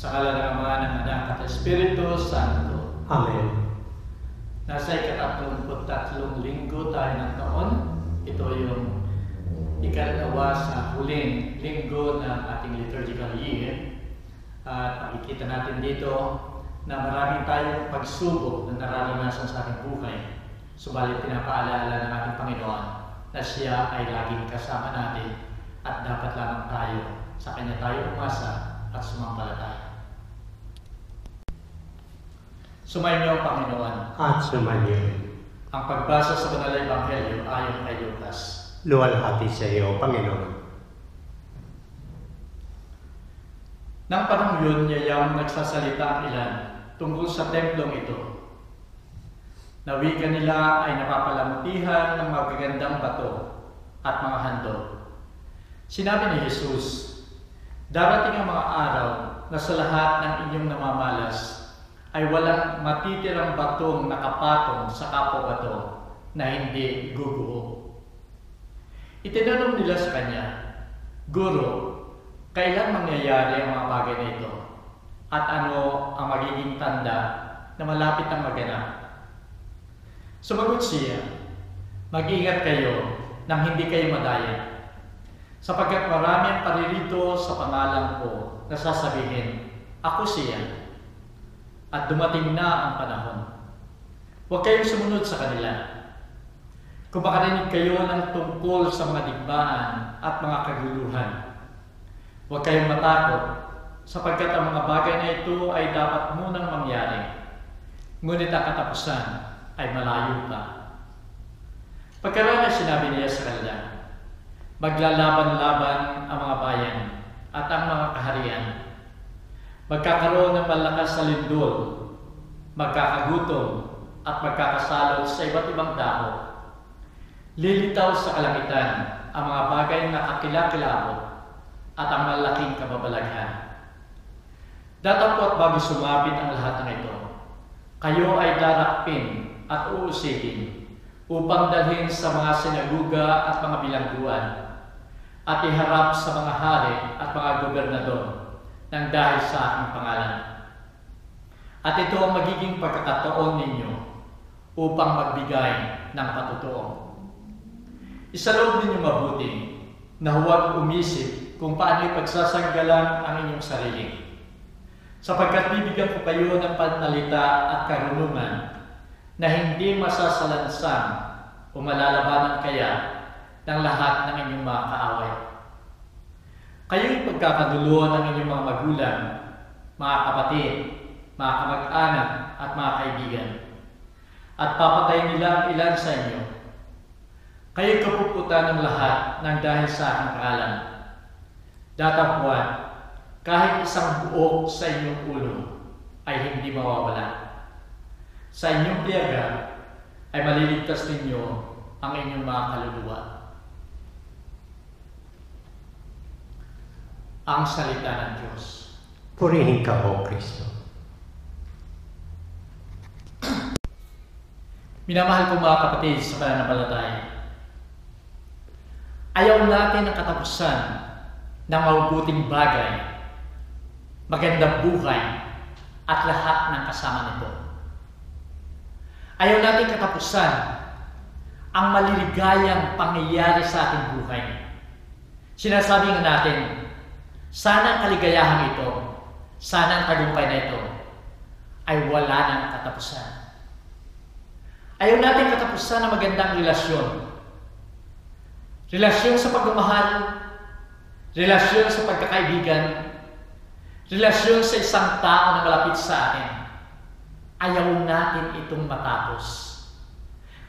Sa ngalan ng Ama, ng Anak at Espiritu Santo. Amen. Nasa ika-33 linggo tayo ng taon. Ito yung ikalawa sa huling linggo ng ating liturgical year. At makikita natin dito na marami tayong pagsubok na nararanasan sa ating buhay. Subalit pinapaalala ng ating Panginoon na siya ay laging kasama natin at dapat lamang tayo sa Kanya tayo umasa at sumampalataya. Sumainyo ang Panginoon. At sumainyo. Ang pagbasa sa Banal na Ebanghelyo ayon kay Lucas. Luwalhati sa iyo, Panginoon. Nang panahon yun, yayang nagsasalita ang ilan tungkol sa templong ito. Nawigan nila ay napapalamutihan ng magagandang bato at mga handog. Sinabi ni Jesus, darating ang mga araw na sa lahat ng inyong namamalas ay walang matitirang batong nakapatong sa kapwa-bato na hindi guguho. Itinanong nila sa Kanya, Guro, kailan mangyayari ang mga bagay na ito? At ano ang magiging tanda na malapit ang maganap? Sumagot siya, mag-ingat kayo nang hindi kayo madaya, sapagkat marami ang paririto sa pangalan ko na sasabihin, ako siya, at dumating na ang panahon. Huwag kayong sumunod sa kanila. Kung makarinig kayo ng tungkol sa mga digmaan at mga kaguluhan, huwag kayong matakot, sapagkat ang mga bagay na ito ay dapat munang mangyari, ngunit ang katapusan ay malayo pa. Pagkaraan ay sinabi niya sa kanila, maglalaban-laban ang mga bayan at ang mga kaharian. Magkakaroon ng malakas na lindol, magkakagutom at magkakasalot sa iba't ibang dako. Lilitaw sa kalangitan ang mga bagay na kakilakilabot at ang malaking kababalaghan. Datapot bago sumabit ang lahat ng ito, kayo ay darakpin at uusigin upang dalhin sa mga sinaguga at mga bilangguan at iharap sa mga hari at mga gobernador nang dahil sa aking pangalan. At ito ang magiging pagkakataon ninyo upang magbigay ng patutuo. Isaloob ninyo mabuti na huwag umisip kung paano ipagsasanggalang ang inyong sarili, sapagkat bibigyan ko kayo ng panalita at karunungan na hindi masasalansan o malalabanan kaya ng lahat ng inyong mga kaaway. Kayo'y pagkakaduluan ng inyong mga magulang, mga kapatid, mga kamag-anak at mga kaibigan, at papatayin nila ang ilan sa inyo. Kayo'y kapuputan ng lahat ng dahil sa aking pangalan. Datapwan, kahit isang buok sa inyong ulo ay hindi mawawala. Sa inyong tiyaga ay maliligtas ninyo ang inyong mga kaluluwa. Ang salita ng Diyos. Purihin ka, O Kristo. Minamahal ko mga kapatid sa pananampalataya, ayaw natin ang katapusan ng mabubuting bagay, magandang buhay, at lahat ng kasama nito. Ayaw natin katapusan ang maliligayang pangyayari sa ating buhay. Sinasabi nga natin, sana ang kaligayahan ito, sana ang tagumpay na ito, ay wala ng katapusan. Ayaw natin katapusan ng magandang relasyon. Relasyon sa pagmamahal, relasyon sa pagkakaibigan, relasyon sa isang tao na malapit sa atin. Ayaw natin itong matapos.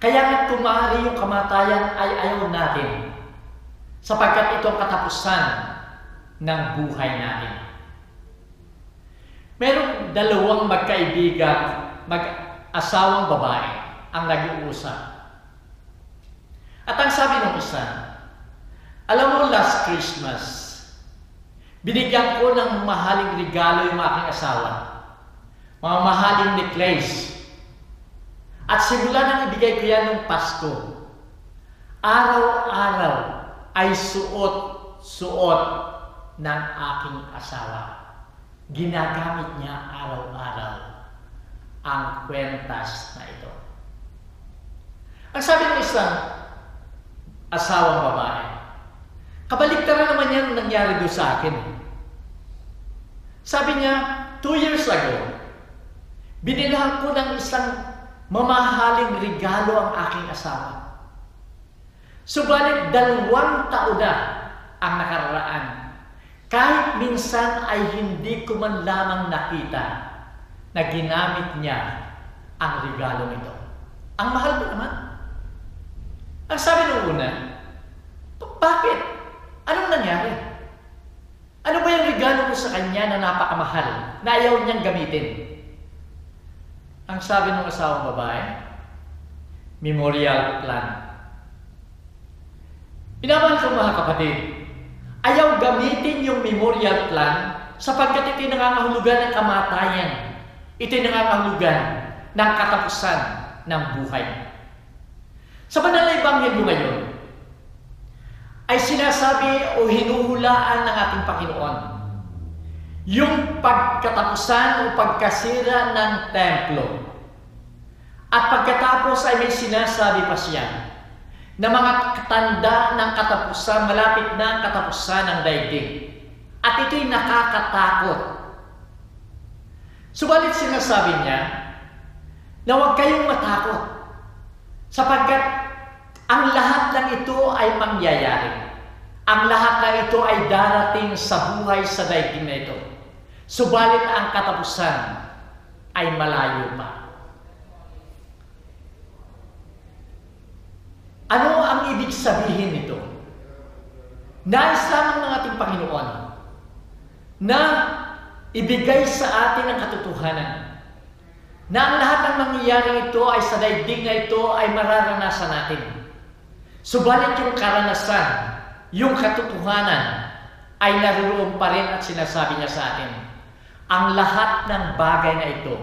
Kaya nga kumari yung kamatayan ay ayaw natin, sapagkat ito ang katapusan ng buhay natin. Merong dalawang magkaibigan, mag-asawang babae ang nag-uusap. At ang sabi ng isa, alam mo, last Christmas, binigyan ko ng mahaling regalo yung aking asawa. Mga mahaling necklace. At simula nang ibigay ko yan ng Pasko, araw-araw ay suot ng aking asawa. Ginagamit niya araw-araw ang kwentas na ito. Ang sabi ng isang asawang babae, kabaliktaran naman yan nangyari doon sa akin. Sabi niya, 2 years ago, binilhan ko ng isang mamahaling regalo ang aking asawa. Subalit 2 taon na ang nakararaan. Kahit minsan ay hindi ko man lamang nakita na ginamit niya ang regalo nito. Ang mahal ko naman. Ang sabi nung una, bakit? Anong nangyari? Ano ba yung regalo mo sa kanya na napakamahal na ayaw niyang gamitin? Ang sabi ng asawang babae, memorial plan. Pinamahal ko mga kapatid, ayaw gamitin yung memorial plan sapagkat ito'y nangangahulugan ng kamatayan. Ito'y nangangahulugan ng katapusan ng buhay. Sa banal na Ebanghelyo ngayon, ay sinasabi o hinuhulaan ng ating Panginoon yung pagkatapusan o pagkasira ng templo. At pagkatapos ay may sinasabi pa siya na mga tanda ng katapusan, malapit na ang katapusan ng daigdig. At ito'y nakakatakot. Subalit sinasabi niya na huwag kayong matakot sapagkat ang lahat ng ito ay mangyayari. Ang lahat ng ito ay darating sa buhay sa daigdig na ito. Subalit ang katapusan ay malayo pa. Ano ang ibig sabihin nito? Nais lamang ng ating Panginoon na ibigay sa atin ang katotohanan na ang lahat ng nangyayari ito ay sa daigdig na ito ay mararanasan natin. Subalit yung karanasan, yung katotohanan ay naroon pa rin at sinasabi niya sa atin, ang lahat ng bagay na ito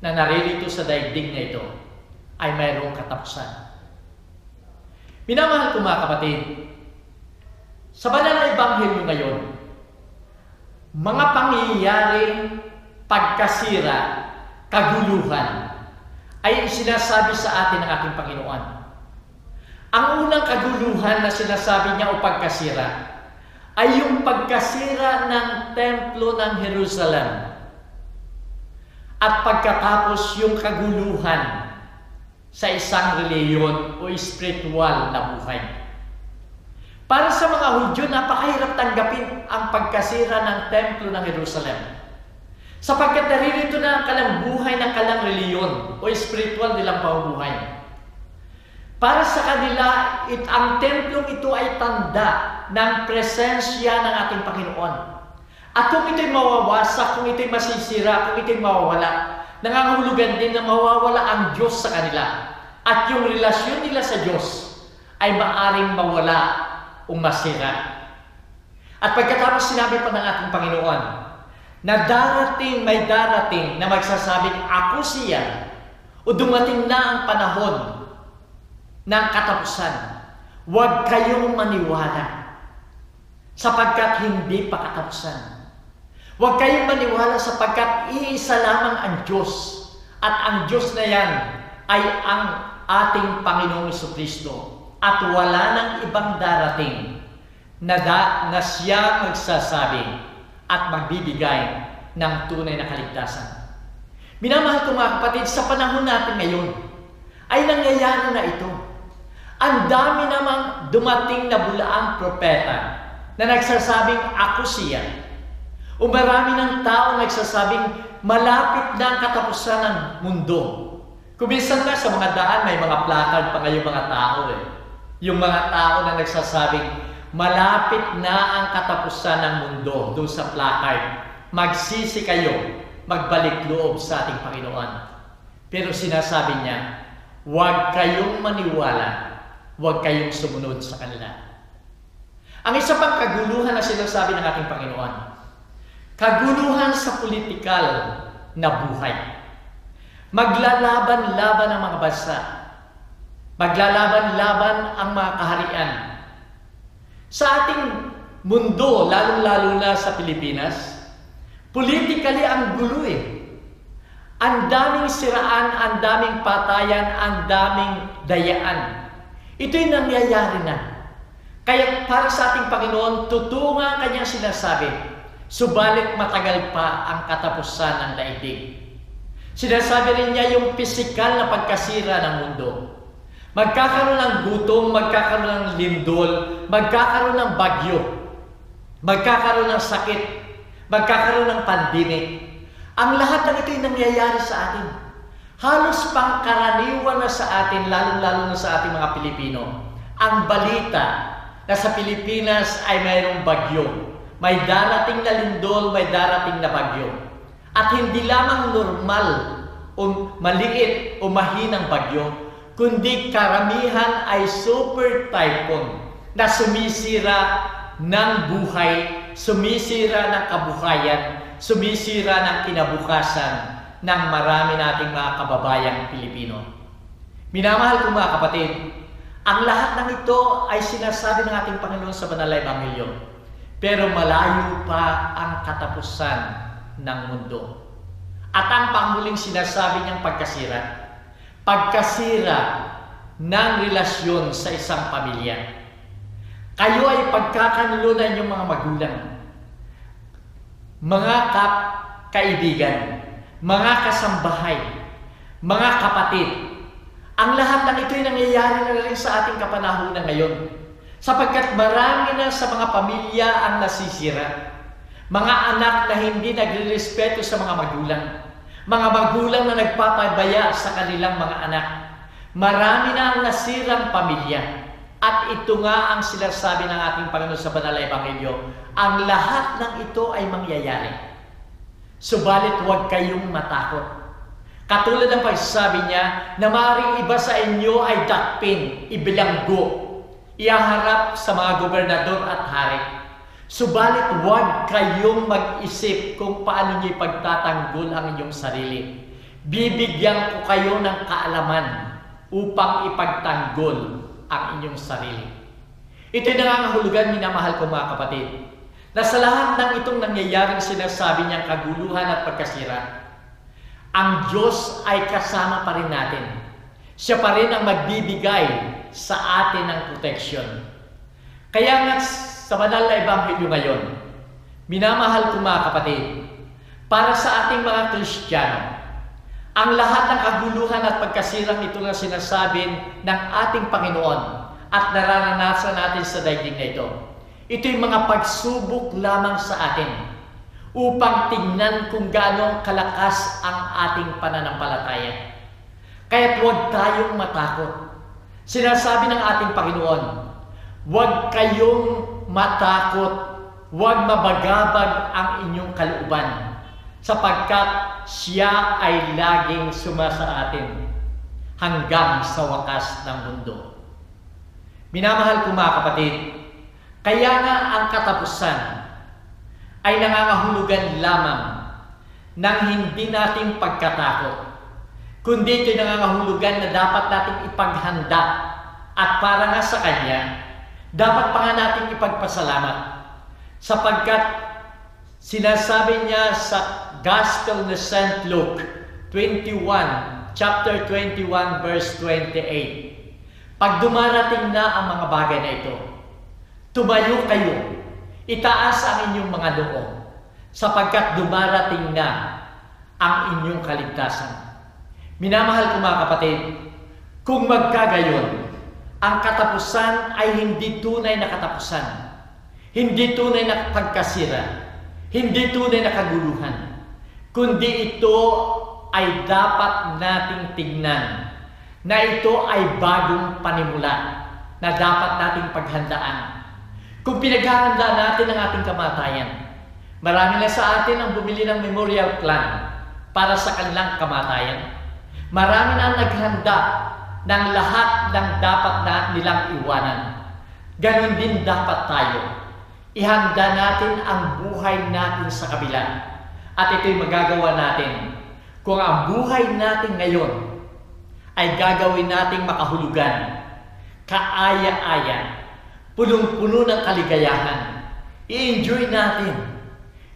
na naririto sa daigdig na ito ay mayroong katapusan. Minamahal ko mga kapatid, sa banal na Ebanghelyo ngayon, mga pangyayaring pagkasira, kaguluhan, ay sinasabi sa atin ng ating Panginoon. Ang unang kaguluhan na sinasabi niya o pagkasira ay yung pagkasira ng templo ng Jerusalem. At pagkatapos yung kaguluhan sa isang reliyon o espiritual na buhay. Para sa mga Hudyo, napakahirap tanggapin ang pagkasira ng templo ng Jerusalem. Sapagkat naririto na ang kalang buhay ng kalang reliyon o espiritual nilang pamumuhay. Para sa kanila, ang templong ito ay tanda ng presensya ng ating Panginoon. At kung ito'y mawawasak, kung ito'y masisira, kung ito'y mawawala, nangangahulugan din na mawawala ang Diyos sa kanila. At yung relasyon nila sa Diyos ay maaring mawala o masira. At pagkatapos sinabi pa ng ating Panginoon na may darating na magsasabing ako siya o dumating na ang panahon ng katapusan. Huwag kayong maniwala sapagkat hindi pa katapusan. Huwag kayong maniwala sapagkat iisa lamang ang Diyos. At ang Diyos na yan ay ang ating Panginoong Jesucristo. At wala nang ibang darating na siya magsasabi at magbibigay ng tunay na kaligtasan. Minamahal ko mga kapatid, sa panahon natin ngayon ay nangyayari na ito. Ang dami namang dumating na bulaang propeta na nagsasabing ako siya. O marami ng tao nagsasabing malapit na ang katapusan ng mundo. Kuminsan na sa mga daan may mga placard pa ngayong mga tao Yung mga tao na nagsasabing malapit na ang katapusan ng mundo doon sa placard. Magsisi kayo, magbalik loob sa ating Panginoon. Pero sinasabi niya, huwag kayong maniwala, huwag kayong sumunod sa kanila. Ang isa pang kaguluhan na sinasabi ng ating Panginoon, kaguluhan sa politikal na buhay. Maglalaban-laban ang mga bansa. Maglalaban-laban ang mga kaharian. Sa ating mundo, lalong-lalo na sa Pilipinas, Politically, ang gulo eh. Ang daming siraan, ang daming patayan, ang daming dayaan. Ito'y nangyayari na. Kaya para sa ating Panginoon, totoo nga ang kanyang sinasabi, subalit matagal pa ang katapusan ng daigdig. Sinasabi rin niya yung pisikal na pagkasira ng mundo. Magkakaroon ng gutom, magkakaroon ng lindol, magkakaroon ng bagyo, magkakaroon ng sakit, magkakaroon ng pandemic. Ang lahat ng ito'y nangyayari sa atin. Halos pangkaraniwan na sa atin, lalong-lalo na sa ating mga Pilipino. Ang balita na sa Pilipinas ay mayroong bagyo. May darating na lindol, may darating na bagyo. At hindi lamang normal o maliit o mahinang bagyo, kundi karamihan ay super typhoon na sumisira ng buhay, sumisira ng kabuhayan, sumisira ng kinabukasan ng marami nating mga kababayang Pilipino. Minamahal ko mga kapatid, ang lahat ng ito ay sinasabi ng ating Panginoon sa Banal na Ebanghelyo. Pero malayo pa ang katapusan ng mundo. At ang panghuling sinasabi niyang pagkasira. Pagkasira ng relasyon sa isang pamilya. Kayo ay pagkakanlunan yung mga magulang, mga kaibigan, mga kasambahay, mga kapatid. Ang lahat ng ito'y nangyayari na rin sa ating kapanahunan ngayon. Sapagkat marami na sa mga pamilya ang nasisira. Mga anak na hindi nagre-respeto sa mga magulang. Mga magulang na nagpapabaya sa kanilang mga anak. Marami na ang nasirang pamilya. At ito nga ang sinasabi ng ating Panginoon sa Banal na Ebanghelyo. Ang lahat ng ito ay mangyayari. Subalit huwag kayong matakot. Katulad ng pagsasabi niya na maaaring iba sa inyo ay dakpin, ibilanggo, ihaharap sa mga gobernador at hari. Subalit huwag kayong mag-isip kung paano niyo ipagtatanggol ang inyong sarili. Bibigyan ko kayo ng kaalaman upang ipagtanggol ang inyong sarili. Ito'y nangangahulugan, minamahal ko mga kapatid, na sa lahat ng itong nangyayaring sinasabi niyang kaguluhan at pagkasira, ang Diyos ay kasama pa rin natin. Siya pa rin ang magbibigay sa atin ng protection. Kaya nga sa Banal na Ebanghelyo ngayon, minamahal ko mga kapatid, para sa ating mga Kristiyano, ang lahat ng kaguluhan at pagkasirang ito na sinasabi ng ating Panginoon at nararanasan natin sa daigdig na ito, ito'y mga pagsubok lamang sa atin upang tingnan kung gaano kalakas ang ating pananampalataya. Kaya't huwag tayong matakot. Sinasabi ng ating Panginoon, huwag kayong matakot, huwag mabagabag ang inyong kalooban, sapagkat siya ay laging sumasa atin hanggang sa wakas ng mundo. Minamahal ko mga kapatid, kaya nga ang katapusan ay nangangahulugan lamang ng hindi nating pagkatakot, kundi ito'y nangangahulugan na dapat nating ipaghanda at para nga sa Kanya, dapat pa nga nating ipagpasalamat sapagkat sinasabi niya sa Gospel ni St. Luke 21, chapter 21, verse 28. Pag dumarating na ang mga bagay na ito, tumayo kayo, itaas ang inyong mga noo, sapagkat dumarating na ang inyong kaligtasan. Minamahal ko mga kapatid, kung magkagayon, ang katapusan ay hindi tunay na katapusan, hindi tunay na pagkasira, hindi tunay na kaguluhan, kundi ito ay dapat nating tignan na ito ay bagong panimula na dapat nating paghandaan. Kung pinaghahanda natin ang ating kamatayan, marami na sa atin ang bumili ng memorial plan para sa kanilang kamatayan. Marami na ang naghanda ng lahat ng dapat na nilang iwanan. Ganon din dapat tayo. Ihanda natin ang buhay natin sa kabila. At ito'y magagawa natin kung ang buhay natin ngayon ay gagawin nating makahulugan, kaaya-aya, punong-puno ng kaligayahan. I-enjoy natin.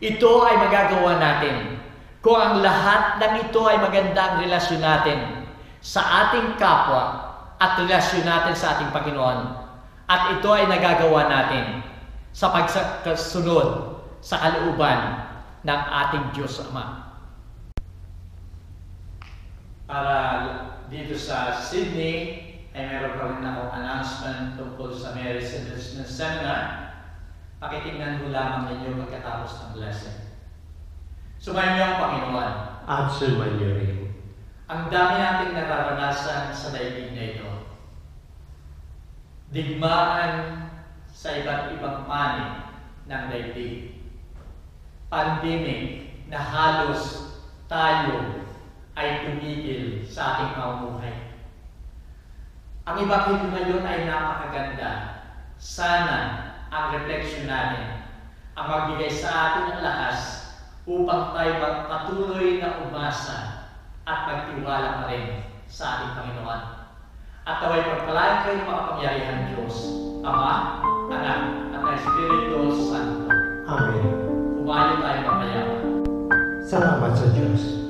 Ito ay magagawa natin kung ang lahat ng ito ay magandang relasyon natin sa ating kapwa at relasyon natin sa ating Panginoon. At ito ay nagagawa natin sa pagsunod sa kalooban ng ating Diyos Ama. Para dito sa Sydney, ay meron pa rin akong announcement tungkol sa Marriage Enrichment Seminar. Pakitingnan mo lamang ninyo pagkatapos ng blessing. Sumayin niyo ang Panginoon. At sumayo rin. Ang dami nating nararanasan sa daigdig na ito. Digmaan sa iba't ibang panig ng daigdig. Pandemic na halos tayo ay tumigil sa ating pamumuhay. Ang ebanghelyo ngayon ay napakaganda. Sana ang refleksyon natin ang magbigay sa atin ng lakas upang tayo patuloy na umasa at magtiwala pa rin sa ating Panginoon. At naway pagpalain kayo ng makapangyarihan Diyos, Ama, Anak, at ng Espiritu Santo. Amen. Humayo tayo mamaya. Salamat sa Diyos.